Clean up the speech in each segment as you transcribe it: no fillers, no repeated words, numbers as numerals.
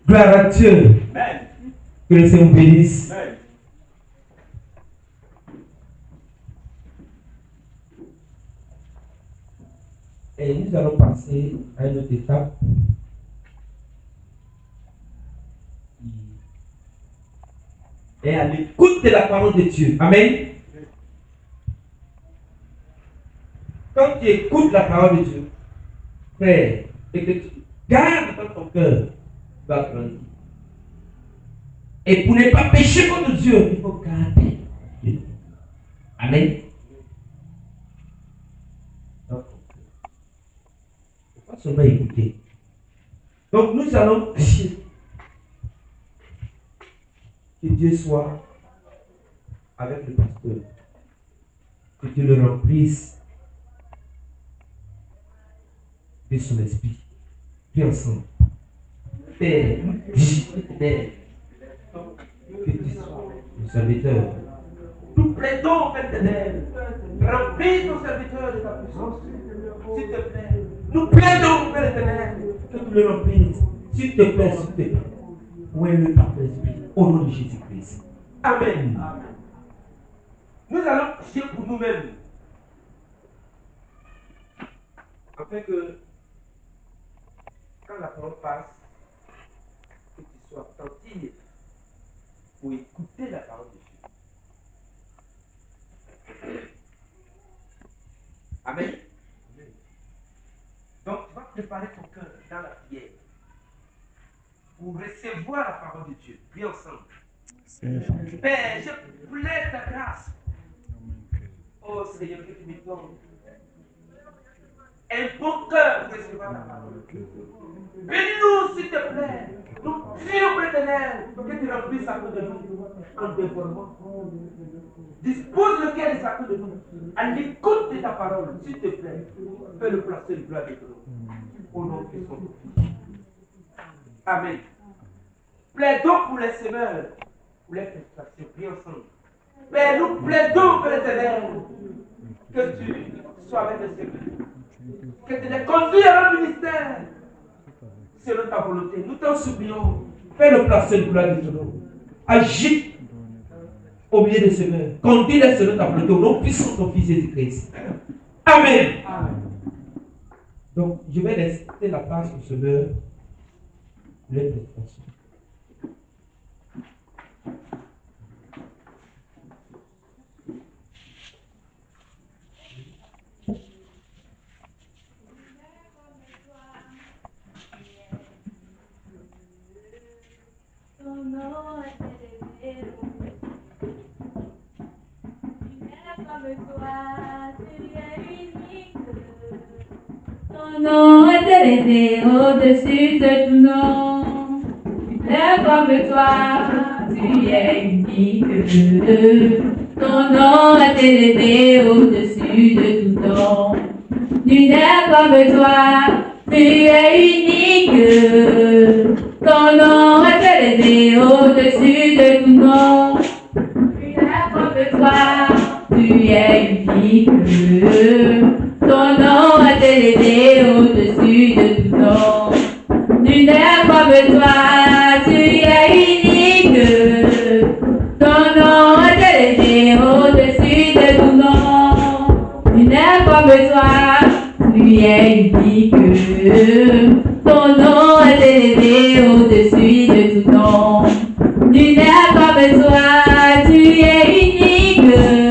Gloire à Dieu. Amen. Que le Seigneur bénisse. Amen. Et nous allons passer à une autre étape qui est à l'écoute de la parole de Dieu. Amen. Quand tu écoutes la parole de Dieu, frère, et que tu gardes dans ton cœur, tu vas grandir. Et pour ne pas pécher contre Dieu, il faut garder Dieu. Amen. Donc, il ne faut pas seulement écouter. Donc, nous allons prier. Que Dieu soit avec le pasteur. Que Dieu le remplisse de son esprit. Puis ensemble. Père, Père, que tu sois le serviteur. Nous plaidons, Père éternel. Remplis ton serviteur de ta puissance. S'il te plaît. Nous plaidons, Père éternel, que tu le remplisses. S'il te plaît, s'il te plaît. Où est le Père Esprit? Au nom de Jésus-Christ. Amen. Amen. Nous allons prier pour nous-mêmes. Afin que, quand la parole passe, que tu sois attentif pour écouter la parole de Dieu. Amen. Donc, tu vas préparer ton cœur dans la prière pour recevoir la parole de Dieu. Prions ensemble. Père, je plaide ta grâce. Oh Seigneur, que tu me donnes un bon cœur pour recevoir la parole. Bénis-nous, tu remplis chacun de nous en dévoilement. Dispose le cœur de chacun de nous à l'écoute de ta parole, s'il te plaît. Fais-le placer le gloire de ton nom. Au nom de son Fils. Amen. Plaidons pour les semeurs, pour les frustrations. Prions ensemble. Père, nous plaidons pour l'Éternel. Que tu sois avec les semeurs. Que tu les conduis à leur ministère. Selon ta volonté. Nous t'en supplions. Fais-le placer le gloire de ton nom. Agis au milieu des semeurs. Conduis-les selon ta volonté. Au nom puissant de ton Fils Jésus-Christ. Amen. Amen. Donc, je vais laisser la place aux semeurs. Les frustrations. Ton nom est élevé, comme toi, tu es unique. Ton nom est élevé au-dessus de tout nom. Nul comme toi, tu es unique. Ton nom est élevé au-dessus de tout nom. Nul n'est comme toi, tu es unique. Ton nom est élevé au-dessus de tout nom. Nul n'est comme toi, tu es unique. Ton nom est élevé au-dessus de tout nom. Nul n'est comme toi, tu es unique. Ton nom est élevé au-dessus de tout nom. Nul n'est comme toi, tu es unique. Ton nom est élevé au-dessus de tout nom. Nul n'est comme toi, tu es unique. Ton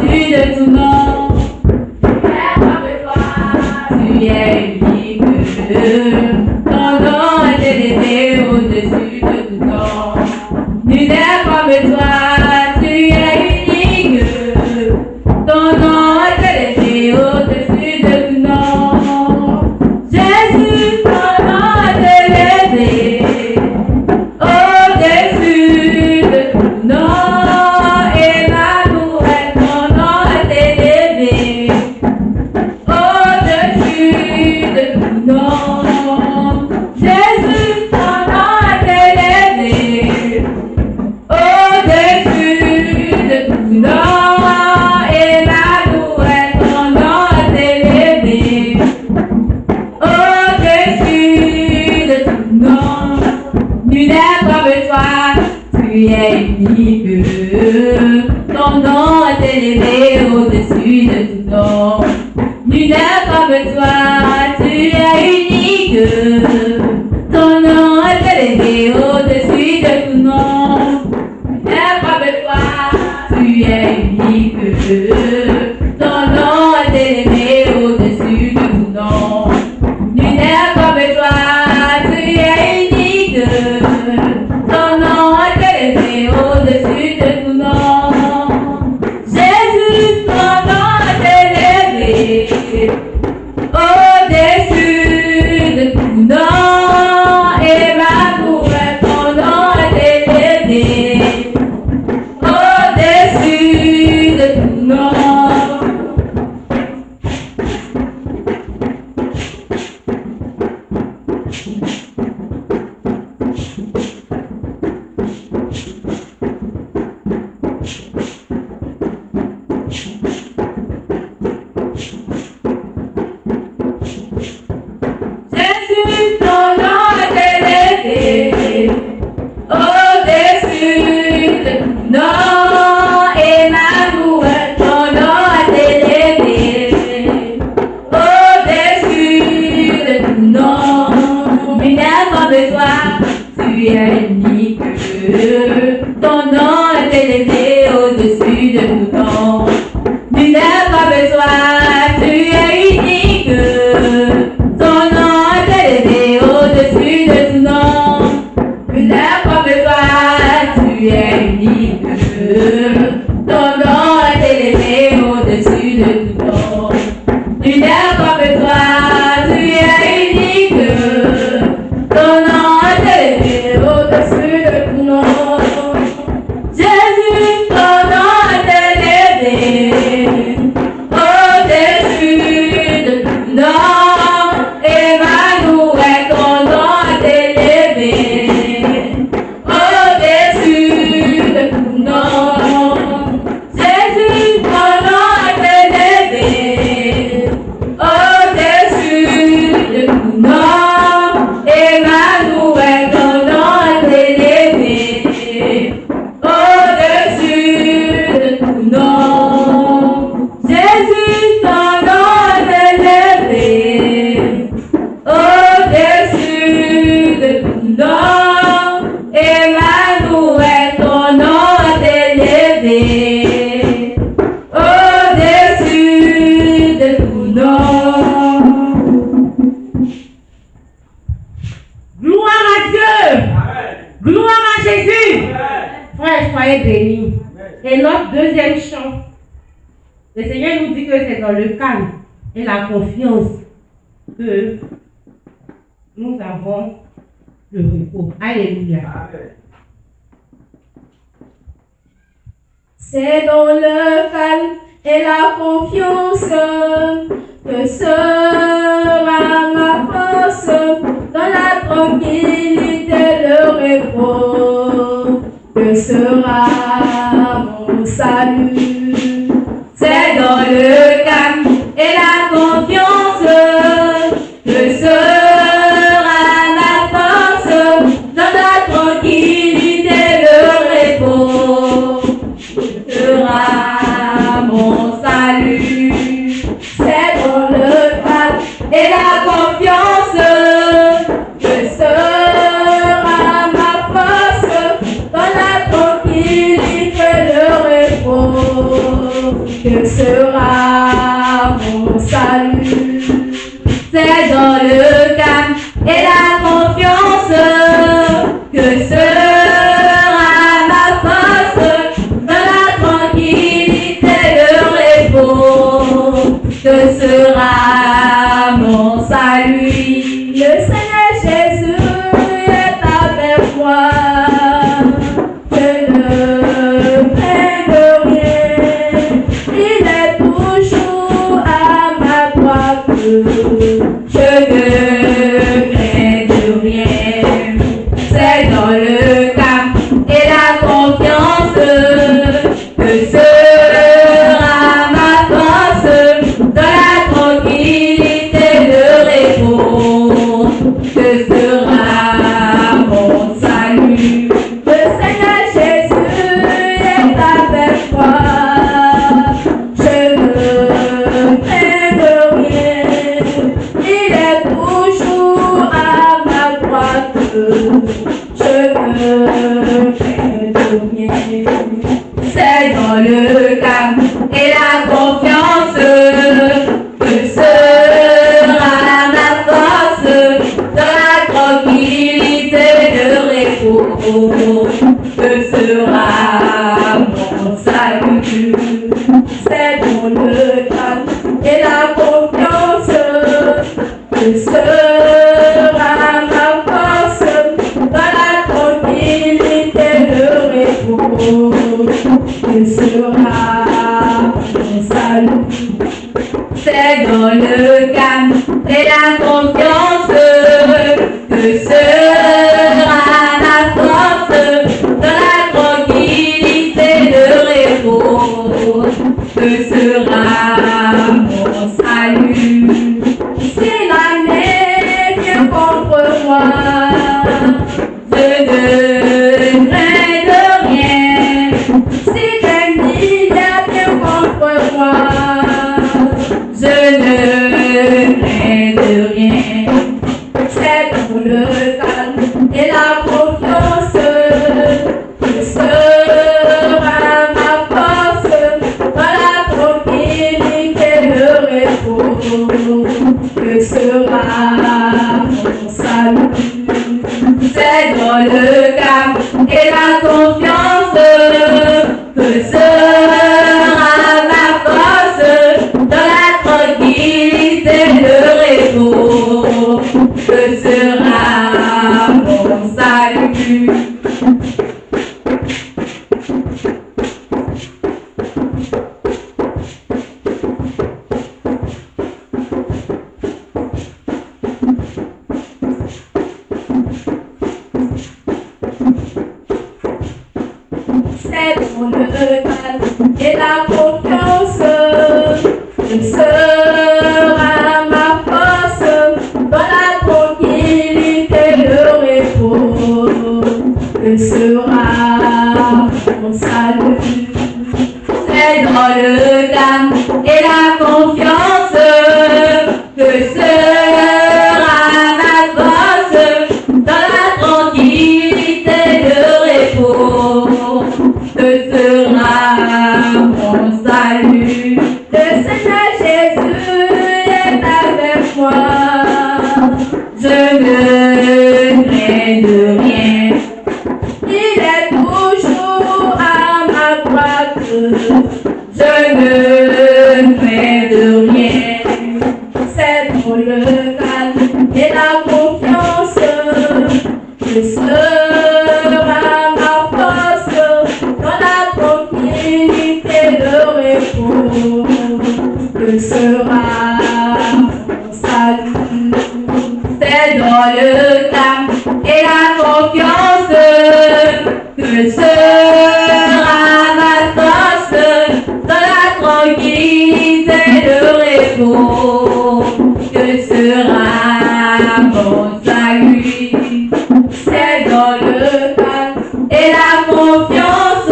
nom est élevé au-dessus de tout nom. Nul n'est comme toi, tu es unique. Ton nom est élevé au-dessus de tout nom. Nul n'est comme toi, tu es unique. Ton nom est élevé au-dessus de tout nom. Jésus, ton nom est élevé au-dessus de tout nom. Emmanuel, ton nom est élevé au-dessus de tout nom. Jésus, ton nom est élevé au-dessus de tout nom. Emmanuel, ton nom est élevé au-dessus de tout nom. Nul n'est comme toi, tu es unique. Ton nom est élevé au-dessus de tout nom. Nul n'est comme toi, tu es unique. Ton nom est élevé au-dessus de tout nom. Nul n'est comme toi, tu es unique. Ton nom est élevé au-dessus de tout nom. Nul n'est comme toi, tu es unique. Ton nom est élevé au-dessus de tout nom. Jésus, ton nom est élevé au-dessus de tout nom. soyez bénis. Et notre deuxième chant, le Seigneur nous dit que c'est dans le calme et la confiance que nous avons le repos. Alléluia. C'est dans le calme et la confiance que sera ma force, dans la tranquillité le repos, que sera mon salut. C'est dans le calme et la confiance que sera ma force, dans la tranquillité le repos, que sera mon salut. C'est dans le calme et la confiance que sera ma force, dans la tranquillité le repos, que sera mon salut. C'est dans le calme et la confiance que sera ma force, dans la tranquillité le repos, que sera mon salut. Le Seigneur Jésus est avec moi. Je ne crains de rien. Il est toujours à ma droite. Je ne crains de rien. C'est dans le calme et la confiance que sera ma force, dans la tranquillité le repos, que sera mon salut. Le Seigneur Jésus est avec moi. Je ne crains de rien. Il est toujours à ma droite. Je ne crains de rien. C'est dans le calme et la confiance que sera ma force, dans la tranquillité le repos, que sera mon salut. C'est dans le calme et la confiance que sera ma force, dans la tranquillité le repos, que sera mon salut. C'est dans le calme et la confiance que sera ma force, dans la tranquillité le repos, que sera mon salut. Si l'année vient contre moi, je ne crains de rien. Si des milliards viennent contre moi, je ne crains de rien. C'est dans le calme et la confiance que sera ma force, dans la tranquillité le repos, que sera mon salut. C'est dans le calme et la confiance que sera ma force, dans la tranquillité le repos, que sera mon salut. C'est dans le calme et la confiance que sera ma force, dans la tranquillité le repos, que sera mon salut. C'est dans le calme et la confiance que sera ma force, dans la tranquillité le repos, que sera mon salut. Le Seigneur Jésus est avec moi. Je ne crains de rien. Il calme et la confiance. Que sera ma force dans la tranquillité, le repos. Que sera mon salut, c'est dans le calme et la confiance. Que sera ma force dans la tranquillité, le repos. Que sera mon salut, c'est dans le calme et la confiance.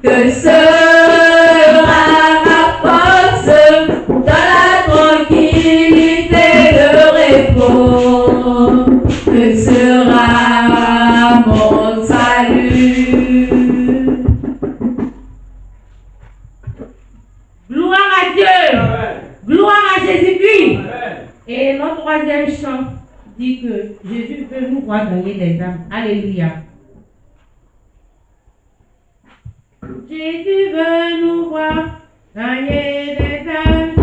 Que sera ma force dans la tranquillité, le repos. Que sera mon salut. Gloire à Dieu. Gloire à Jésus-Christ. Et notre troisième chant dit que Jésus veut nous voir gagner des âmes. Alléluia. Jésus veut nous voir gagner des âmes.